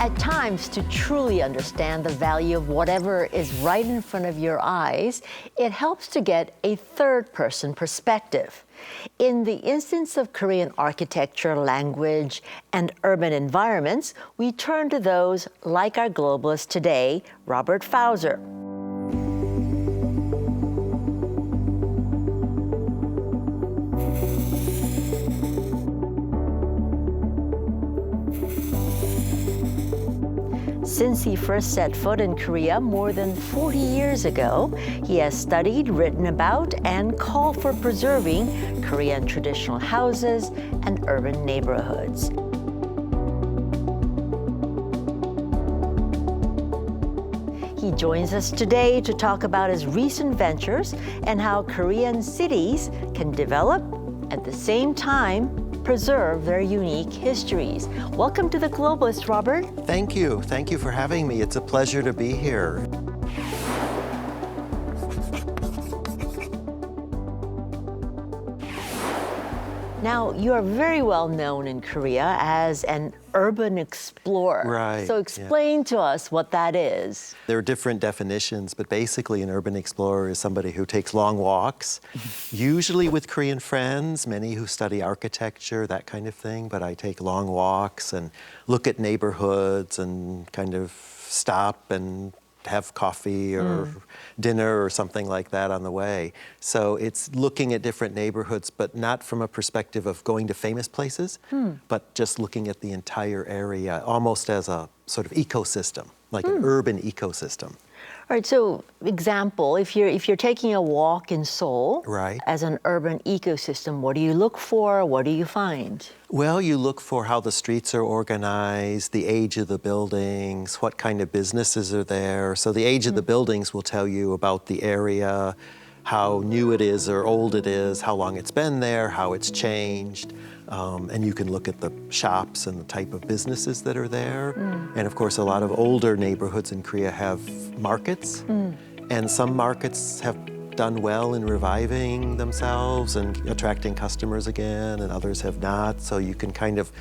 At times, to truly understand the value of whatever is right in front of your eyes, it helps to get a third-person perspective. In the instance of Korean architecture, language, and urban environments, we turn to those like our globalist today, Robert Fouser. Since he first set foot in Korea more than 40 years ago, he has studied, written about, and called for preserving Korean traditional houses and urban neighborhoods. He joins us today to talk about his recent ventures and how Korean cities can develop at the same time preserve their unique histories. Welcome to The Globalist, Robert. Thank you. Thank you for having me. It's a pleasure to be here. Now, you are very well known in Korea as an urban explorer. Right. So explain to us what that is. There are different definitions, but basically an urban explorer is somebody who takes long walks, usually with Korean friends, many who study architecture, that kind of thing, but I take long walks and look at neighborhoods and kind of stop and have coffee or dinner or something like that on the way. So it's looking at different neighborhoods, but not from a perspective of going to famous places, but just looking at the entire area, almost as a sort of ecosystem, like an urban ecosystem. All right, so example, if you're taking a walk in Seoul, Right. as an urban ecosystem, what do you look for? What do you find? Well, you look for how the streets are organized, the age of the buildings, what kind of businesses are there. So the age of the buildings will tell you about the area, how new it is or old it is, how long it's been there, how it's changed. And you can look at the shops and the type of businesses that are there. And of course, a lot of older neighborhoods in Korea have markets. And some markets have done well in reviving themselves and attracting customers again, and others have not. So you can kind of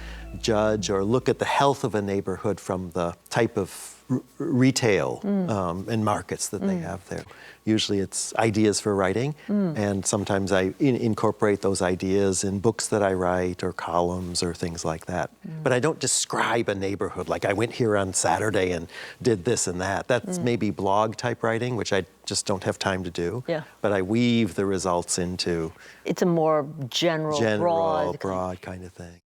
judge or look at the health of a neighborhood from the type of retail and markets that they have there. Usually it's ideas for writing, and sometimes I incorporate those ideas in books that I write or columns or things like that. But I don't describe a neighborhood like I went here on Saturday and did this and that. That's maybe blog type writing, which I just don't have time to do. Yeah. But I weave the results into It's a more general broad kind of thing.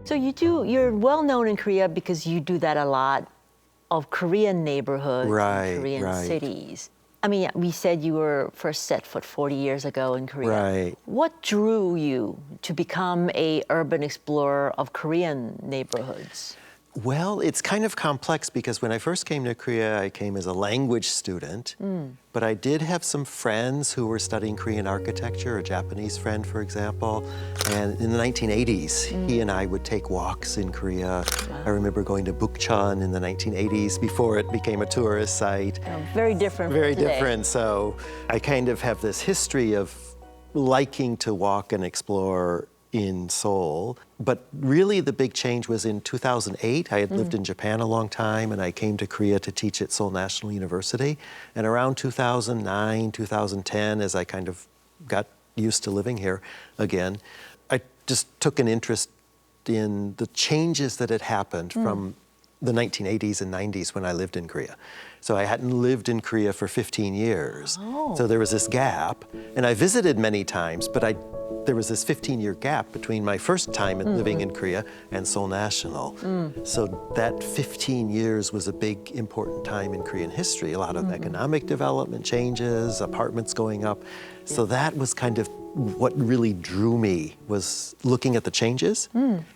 So you're well known in Korea because you do that a lot of Korean neighborhoods, and Korean cities. I mean, we said you were first set foot 40 years ago in Korea. Right. What drew you to become an urban explorer of Korean neighborhoods? Well, it's kind of complex because when I first came to Korea, I came as a language student, but I did have some friends who were studying Korean architecture, a Japanese friend, for example, and in the 1980s, he and I would take walks in Korea. I remember going to Seochon in the 1980s before it became a tourist site. Very different from Very today. different, so I kind of have this history of liking to walk and explore in Seoul. But really the big change was in 2008. I had lived in Japan a long time and I came to Korea to teach at Seoul National University. And around 2009, 2010, as I kind of got used to living here again, I just took an interest in the changes that had happened from the 1980s and 90s when I lived in Korea. So I hadn't lived in Korea for 15 years. So there was this gap. And I visited many times, but there was this 15-year gap between my first time living in Korea and Seoul National. So that 15 years was a big, important time in Korean history. A lot of economic development changes, apartments going up. So that was kind of what really drew me, was looking at the changes.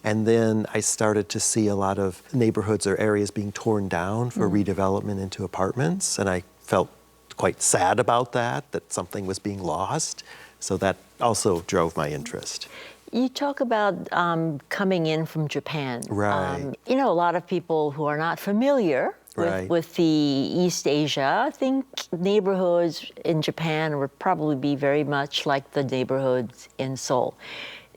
And then I started to see a lot of neighborhoods or areas being torn down for redevelopment into apartments. And I felt quite sad about that something was being lost. So that also drove my interest. You talk about coming in from Japan. Right. You know, a lot of people who are not familiar with the East Asia think neighborhoods in Japan would probably be very much like the neighborhoods in Seoul.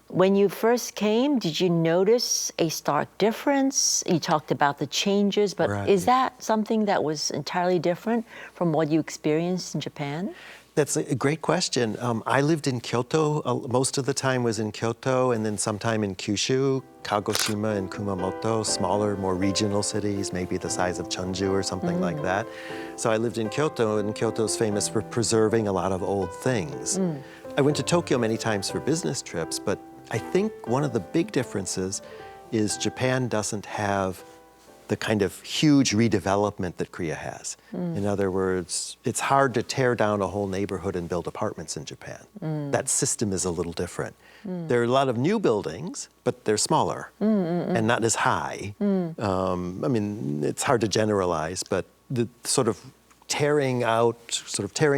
When you first came, did you notice a stark difference? You talked about the changes, but is that something that was entirely different from what you experienced in Japan? That's a great question. I lived in Kyoto. Most of the time was in Kyoto, and then sometime in Kyushu, Kagoshima and Kumamoto, smaller, more regional cities, maybe the size of Cheonju or something like that. So I lived in Kyoto, and Kyoto's famous for preserving a lot of old things. I went to Tokyo many times for business trips, but I think one of the big differences is Japan doesn't have the kind of huge redevelopment that Korea has. In other words, it's hard to tear down a whole neighborhood and build apartments in Japan. That system is a little different. There are a lot of new buildings, but they're smaller and not as high. I mean, it's hard to generalize, but the sort of tearing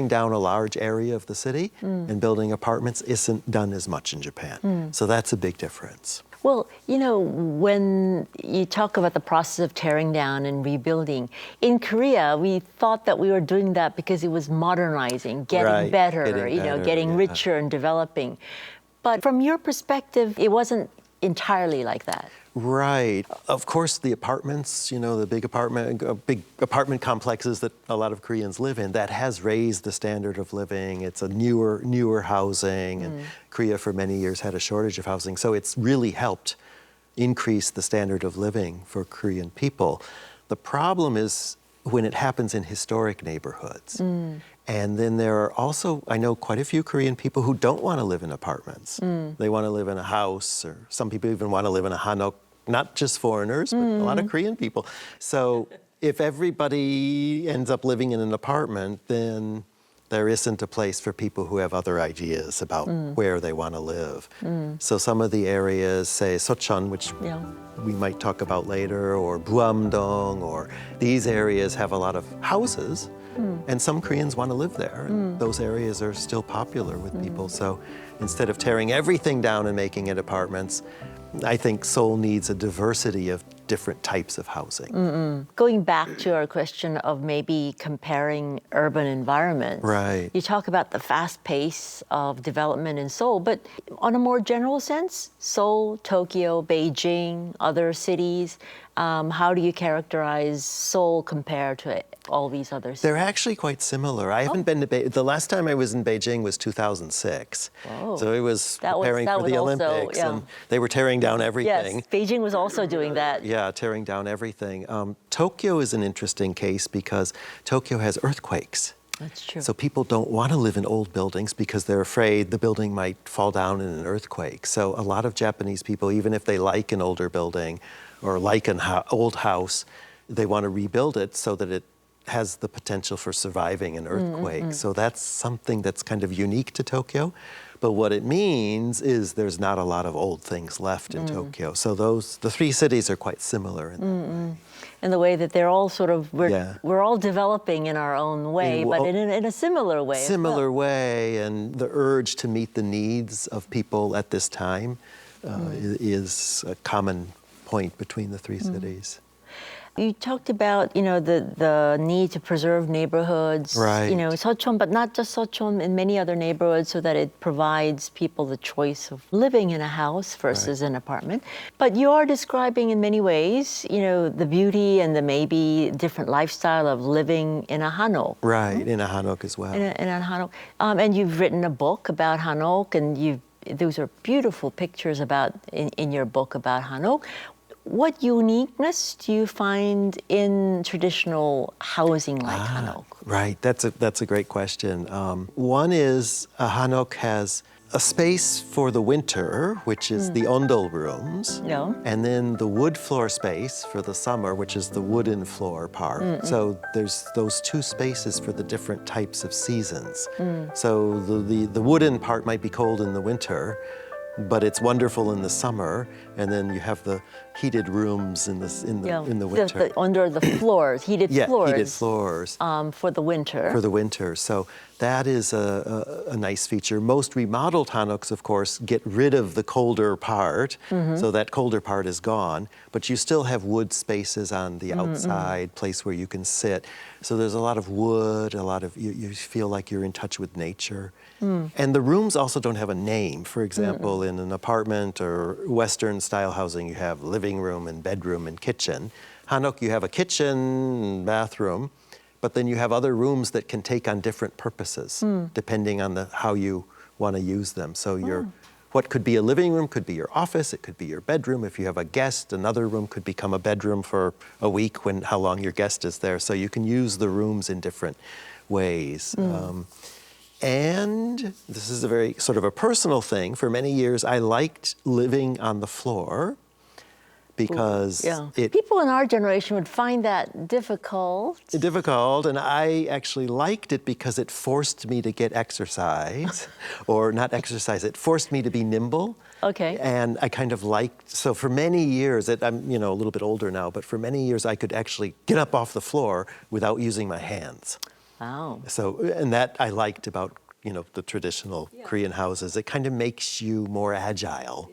down a large area of the city and building apartments isn't done as much in Japan. So that's a big difference. Well, you know, when you talk about the process of tearing down and rebuilding, in Korea, we thought that we were doing that because it was modernizing, getting better, getting richer and developing. But from your perspective, it wasn't entirely like that. Right. Of course, the apartments, the big apartment complexes that a lot of Koreans live in, that has raised the standard of living. It's a newer housing, and Korea for many years had a shortage of housing. So it's really helped increase the standard of living for Korean people. The problem is when it happens in historic neighborhoods. And then there are also, I know quite a few Korean people who don't want to live in apartments. They want to live in a house, or some people even want to live in a hanok, not just foreigners, but a lot of Korean people. So if everybody ends up living in an apartment, then there isn't a place for people who have other ideas about where they want to live. So some of the areas, say Seochon, which we might talk about later, or Buamdong, or these areas have a lot of houses. And some Koreans want to live there. And those areas are still popular with people. So instead of tearing everything down and making it apartments, I think Seoul needs a diversity of different types of housing. Going back to our question of maybe comparing urban environments. Right. You talk about the fast pace of development in Seoul, but on a more general sense, Seoul, Tokyo, Beijing, other cities, how do you characterize Seoul compared to all these other cities? They're actually quite similar. I haven't been to the last time I was in Beijing was 2006. Whoa. So it was preparing for the Olympics, and they were tearing down everything. Yes, Beijing was also doing that. Yeah, tearing down everything. Tokyo is an interesting case because Tokyo has earthquakes. That's true. So people don't want to live in old buildings because they're afraid the building might fall down in an earthquake. So a lot of Japanese people, even if they like an older building or like an old house, they want to rebuild it so that it has the potential for surviving an earthquake. So that's something that's kind of unique to Tokyo. But what it means is there's not a lot of old things left in Tokyo. So the three cities are quite similar in that way. In the way that they're all sort of, we're all developing in our own way, but in a similar way. Similar way, and the urge to meet the needs of people at this time is a common point between the three cities. You talked about, the need to preserve neighborhoods, Seochon, but not just Seochon, in many other neighborhoods, so that it provides people the choice of living in a house versus an apartment. But you are describing in many ways, the beauty and the maybe different lifestyle of living in a hanok. Right, in a hanok as well. In a hanok. And you've written a book about hanok, and those are beautiful pictures in your book about hanok. What uniqueness do you find in traditional housing like hanok? Right, that's a great question. One is a hanok has a space for the winter, which is the ondol rooms, and then the wood floor space for the summer, which is the wooden floor part. So there's those two spaces for the different types of seasons. So the wooden part might be cold in the winter, but it's wonderful in the summer, and then you have the heated rooms in the winter. Under the floors, heated floors. Heated floors. For the winter. For the winter. So that is a nice feature. Most remodeled hanoks, of course, get rid of the colder part, so that colder part is gone, but you still have wood spaces on the outside, place where you can sit. So there's a lot of wood, you feel like you're in touch with nature. And the rooms also don't have a name. For example, in an apartment or Western style housing, you have living room and bedroom and kitchen. Hanok, you have a kitchen, bathroom, but then you have other rooms that can take on different purposes, depending on how you want to use them. So what could be a living room could be your office, it could be your bedroom. If you have a guest, another room could become a bedroom for a week, how long your guest is there. So you can use the rooms in different ways. And this is a very sort of a personal thing. For many years, I liked living on the floor because people in our generation would find that difficult. Difficult, and I actually liked it because it forced me to get exercise, or not exercise, it forced me to be nimble. Okay. And I kind of liked, so for many years, I'm a little bit older now, but for many years I could actually get up off the floor without using my hands. Wow. So, and that I liked about, the traditional Korean houses. It kind of makes you more agile.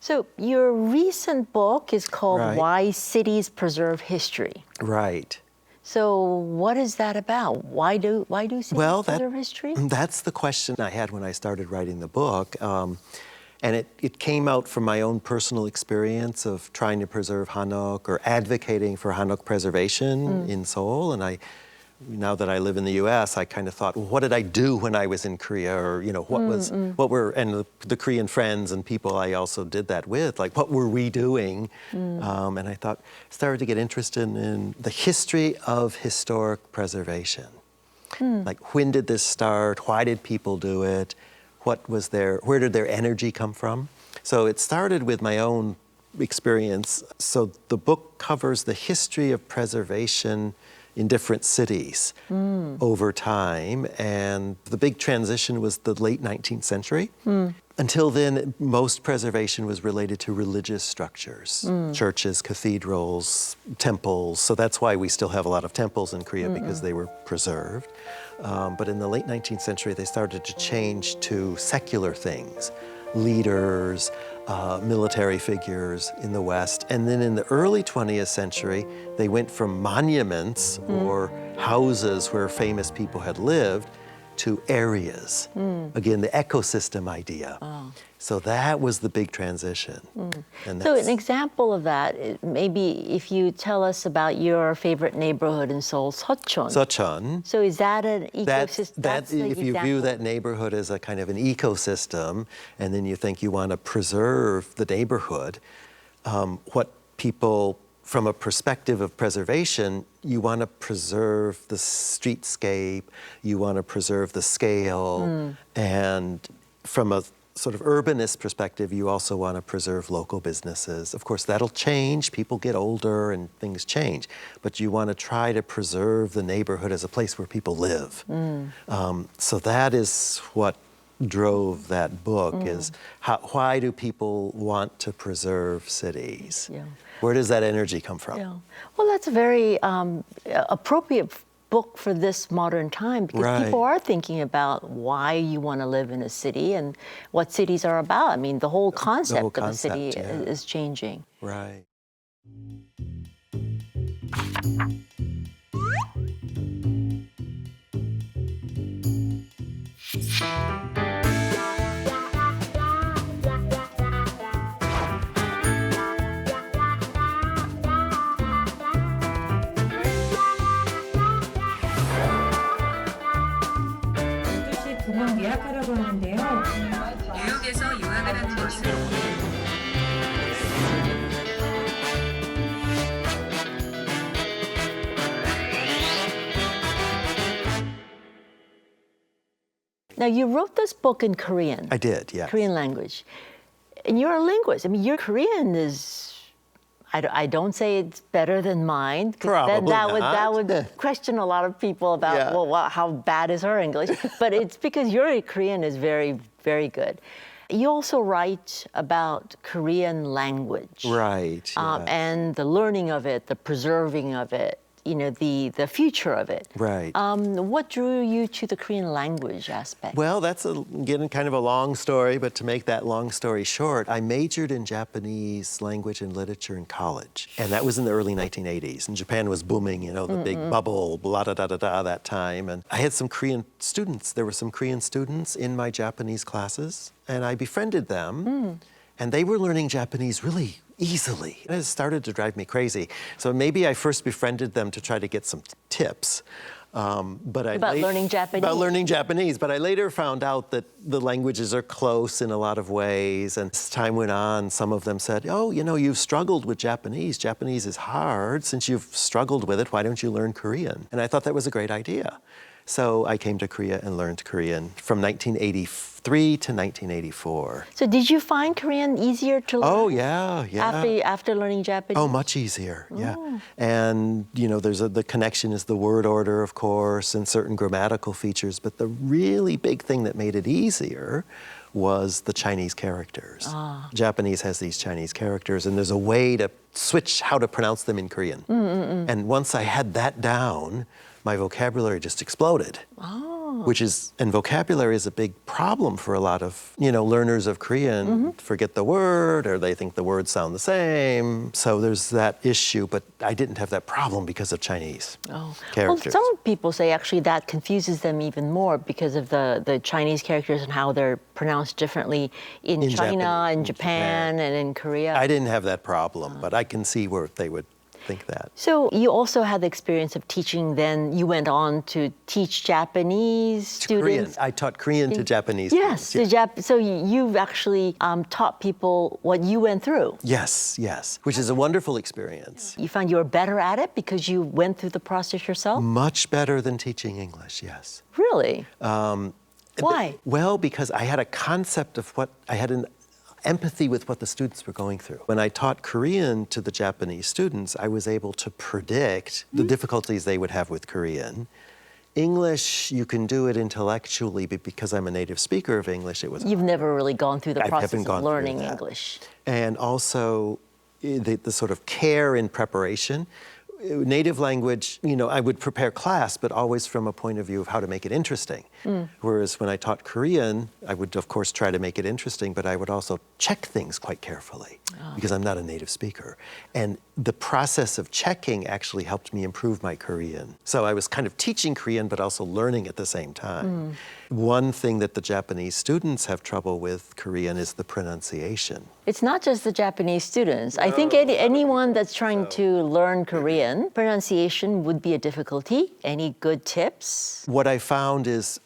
So your recent book is called Right. Why Cities Preserve History. Right. So what is that about? Why do cities preserve history? That's the question I had when I started writing the book. And it came out from my own personal experience of trying to preserve Hanok or advocating for Hanok preservation in Seoul. And now that I live in the U.S., I kind of thought, well, what did I do when I was in Korea? Or, and the Korean friends and people I also did that with, like, what were we doing? And I started to get interested in the history of historic preservation. Like, when did this start? Why did people do it? Where did their energy come from? So it started with my own experience. So the book covers the history of preservation in different cities over time. And the big transition was the late 19th century. Until then, most preservation was related to religious structures, churches, cathedrals, temples. So that's why we still have a lot of temples in Korea, because they were preserved. But in the late 19th century, they started to change to secular things, leaders, military figures in the West. And then in the early 20th century, they went from monuments or houses where famous people had lived to areas. Again, the ecosystem idea. So that was the big transition. So an example of that, maybe if you tell us about your favorite neighborhood in Seoul, Seochon. Seochon. So is that an ecosystem? If you view that neighborhood as a kind of an ecosystem, and then you think you want to preserve the neighborhood, what people, from a perspective of preservation, you want to preserve the streetscape, you want to preserve the scale, and from a sort of urbanist perspective, you also want to preserve local businesses. Of course, that'll change. People get older and things change. But you want to try to preserve the neighborhood as a place where people live. So that is what drove that book, is why do people want to preserve cities? Where does that energy come from? Well, that's a very appropriate book for this modern time, because people are thinking about why you want to live in a city and what cities are about. I mean, the whole concept of a city is changing. Right. 공항 예약하라고 하는데요. 뉴욕에서 유학을 한 것으로 Now, you wrote this book in Korean. I did, yes. Korean language. And you're a linguist. I mean, your Korean is, I don't say it's better than mine. 'Cause Probably that would question a lot of people about, Yeah. well, how bad is her English? But it's because your Korean is very, very good. You also write about Korean language. Right, yes. And the learning of it, the preserving of it, the future of it. Right. What drew you to the Korean language aspect? Well, that's again kind of a long story, but to make that long story short, I majored in Japanese language and literature in college, and that was in the early 1980s. And Japan was booming, the big bubble, blah da da da da, that time. And I had some Korean students. There were some Korean students in my Japanese classes, and I befriended them, and they were learning Japanese really easily. It started to drive me crazy. So maybe I first befriended them to try to get some tips. About learning Japanese? About learning Japanese. But I later found out that the languages are close in a lot of ways. And as time went on, some of them said, oh, you've struggled with Japanese. Japanese is hard. Since you've struggled with it, why don't you learn Korean? And I thought that was a great idea. So I came to Korea and learned Korean from 1983 to 1984. So did you find Korean easier to learn? Oh, yeah. After learning Japanese? Oh, much easier, yeah. And, the connection is the word order, of course, and certain grammatical features. But the really big thing that made it easier was the Chinese characters. Japanese has these Chinese characters, and there's a way to switch how to pronounce them in Korean. And once I had that down, my vocabulary just exploded. And vocabulary is a big problem for a lot of, learners of Korean. Forget the word, or they think the words sound the same. So there's that issue, but I didn't have that problem because of Chinese characters. Well, some people say actually that confuses them even more because of the Chinese characters and how they're pronounced differently in China, in Japan, and in Korea. I didn't have that problem, but I can see where they would think that. So you also had the experience of teaching, then you went on to teach Japanese students. Korean. I taught Korean to Japanese students. Yes, so you've actually taught people what you went through. Yes, which is a wonderful experience. You found you were better at it because you went through the process yourself? Much better than teaching English, yes. Really? Why? Well, because I had a concept of I had an empathy with what the students were going through. When I taught Korean to the Japanese students, I was able to predict the difficulties they would have with Korean. English, you can do it intellectually, but because I'm a native speaker of English, it was You've never really gone through the process of learning that. English. And also the sort of care in preparation. Native language, I would prepare class, but always from a point of view of how to make it interesting. Whereas when I taught Korean, I would, of course, try to make it interesting, but I would also check things quite carefully because I'm not a native speaker. And the process of checking actually helped me improve my Korean. So I was kind of teaching Korean, but also learning at the same time. One thing that the Japanese students have trouble with Korean is the pronunciation. It's not just the Japanese students. I think anyone that's trying to learn Korean, pronunciation would be a difficulty. Any good tips? What I found is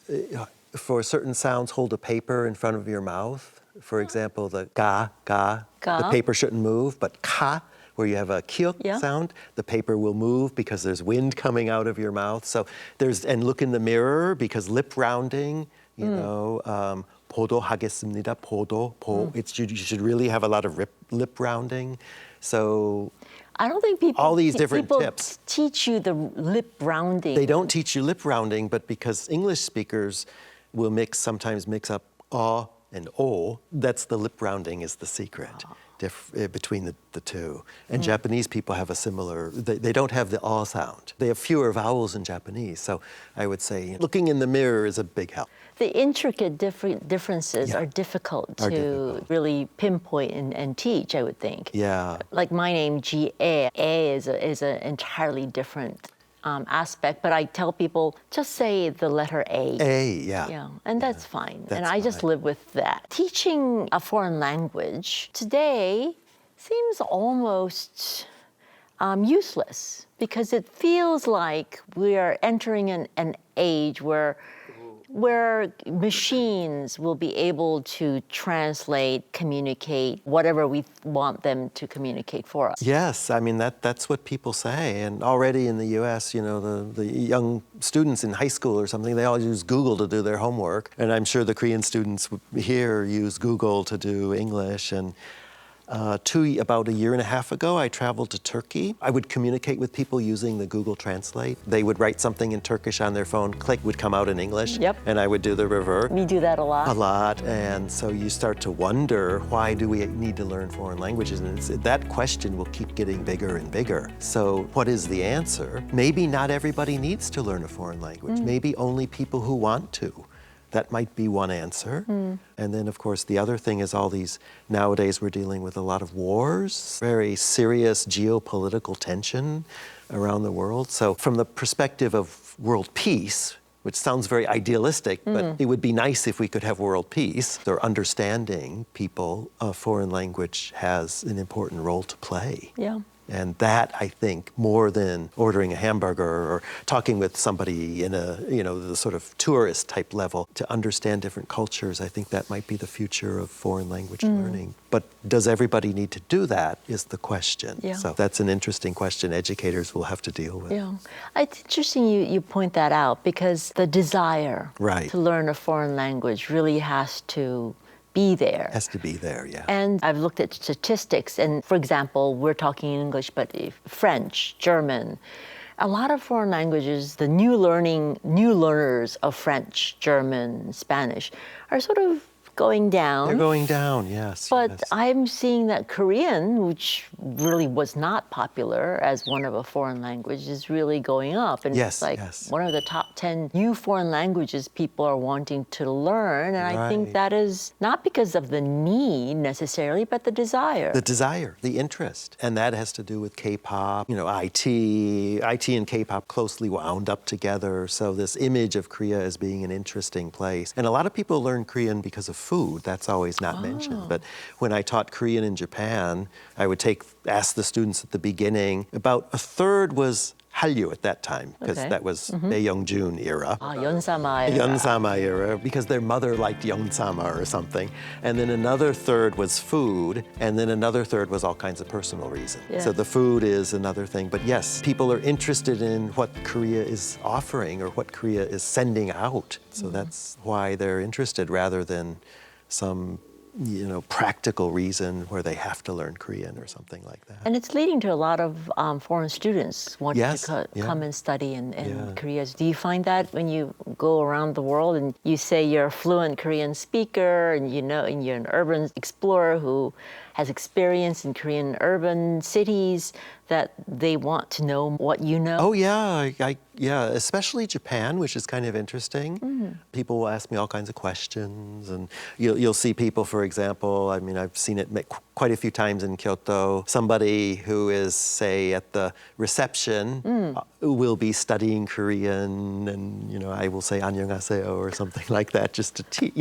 for certain sounds, hold a paper in front of your mouth. For example, the ga, the paper shouldn't move, but ka, where you have a kiok sound, the paper will move because there's wind coming out of your mouth. So and look in the mirror because lip rounding, 보도하겠습니다, 보도. You should really have a lot of lip rounding. So I don't think all these different tips teach you the lip rounding. They don't teach you lip rounding, but because English speakers will sometimes mix up and o, that's the lip rounding is the secret between the two. And Japanese people have a similar, they don't have the sound. They have fewer vowels in Japanese. So I would say looking in the mirror is a big help. The intricate differences are difficult to really pinpoint and teach, I would think. Yeah. Like my name, G-A, is an entirely different aspect, but I tell people, just say the letter A. Yeah. And that's fine. That's and I just live with that. Teaching a foreign language today seems almost useless because it feels like we are entering an age where where machines will be able to translate, communicate, whatever we want them to communicate for us. Yes, I mean, that's what people say. And already in the US, you know, the young students in high school or something, they all use Google to do their homework. And I'm sure the Korean students here use Google to do English. And about a year and a half ago, I traveled to Turkey. I would communicate with people using the Google Translate. They would write something in Turkish on their phone, click, would come out in English. Yep. And I would do the revert. We do that a lot. A lot, and so you start to wonder, why do we need to learn foreign languages? And that question will keep getting bigger and bigger. So what is the answer? Maybe not everybody needs to learn a foreign language. Maybe only people who want to. That might be one answer. And then, of course, the other thing is nowadays we're dealing with a lot of wars, very serious geopolitical tension around the world. So from the perspective of world peace, which sounds very idealistic, but it would be nice if we could have world peace, or understanding people, a foreign language has an important role to play. Yeah. And that, I think, more than ordering a hamburger or talking with somebody in the sort of tourist type level, to understand different cultures, I think that might be the future of foreign language learning. But does everybody need to do that is the question. Yeah. So that's an interesting question educators will have to deal with. Yeah. It's interesting you point that out, because the desire to learn a foreign language really has to be there. Has to be there, yeah. And I've looked at statistics, and for example, we're talking in English, but French, German, a lot of foreign languages, the new learners of French, German, Spanish are sort of going down. They're going down, yes. But yes. I'm seeing that Korean, which really was not popular as one of a foreign language, is really going up. And Yes, it's like yes. one of the top 10 new foreign languages people are wanting to learn. And I think Right. that is not because of the need necessarily, but the desire. The desire, the interest. And that has to do with K-pop, IT and K-pop closely wound up together. So this image of Korea as being an interesting place. And a lot of people learn Korean because of food. That's always not mentioned. But when I taught Korean in Japan, I would ask the students at the beginning, about a third was Hallyu at that time, because that was Bae Young-joon era. 연사마. Yeonsama era, because their mother liked Yeonsama or something. And then another third was food, and then another third was all kinds of personal reasons. Yeah. So the food is another thing. But yes, people are interested in what Korea is offering or what Korea is sending out. So that's why they're interested, rather than some practical reason where they have to learn Korean or something like that. And it's leading to a lot of foreign students wanting Yes, to yeah. come and study in Yeah. Korea. Do you find that when you go around the world and you say you're a fluent Korean speaker and and you're an urban explorer who has experience in Korean urban cities, that they want to know what you know? Oh, yeah. Especially Japan, which is kind of interesting. People will ask me all kinds of questions. And you'll see people, for example, I've seen it quite a few times in Kyoto. Somebody who is, say, at the reception will be studying Korean. And, I will say 안녕하세요 or something like that just to teach,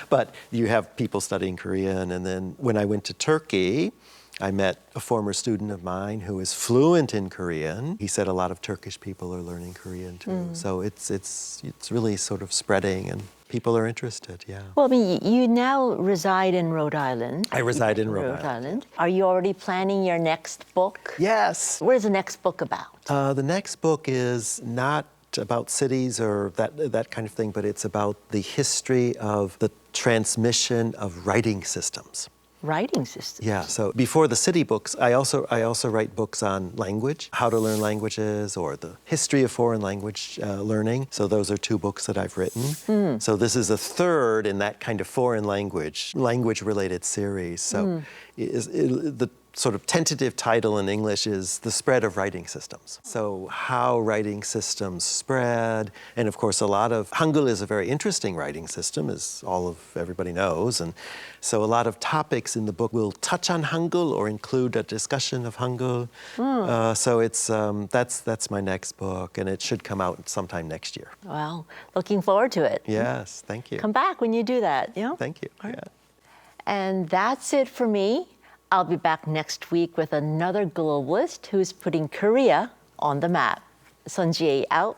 But you have people studying Korean. And then when I went to Turkey, I met a former student of mine who is fluent in Korean. He said a lot of Turkish people are learning Korean too. So it's really sort of spreading, and people are interested, yeah. Well, you now reside in Rhode Island. I reside in Rhode Island. Are you already planning your next book? Yes. What is the next book about? The next book is not about cities or that kind of thing, but it's about the history of the transmission of writing systems. Writing systems. Yeah, so before the city books, I also write books on language, how to learn languages, or the history of foreign language learning. So those are 2 books that I've written. So this is a third in that kind of foreign language-related series. So the sort of tentative title in English is The Spread of Writing Systems. So how writing systems spread, and of course Hangul is a very interesting writing system, as everybody knows, and so a lot of topics in the book will touch on Hangul or include a discussion of Hangul. So it's that's my next book, and it should come out sometime next year. Well, looking forward to it. Yes, thank you. Come back when you do that. Thank you. Yeah. And that's it for me. I'll be back next week with another globalist who's putting Korea on the map. Sun Ji out.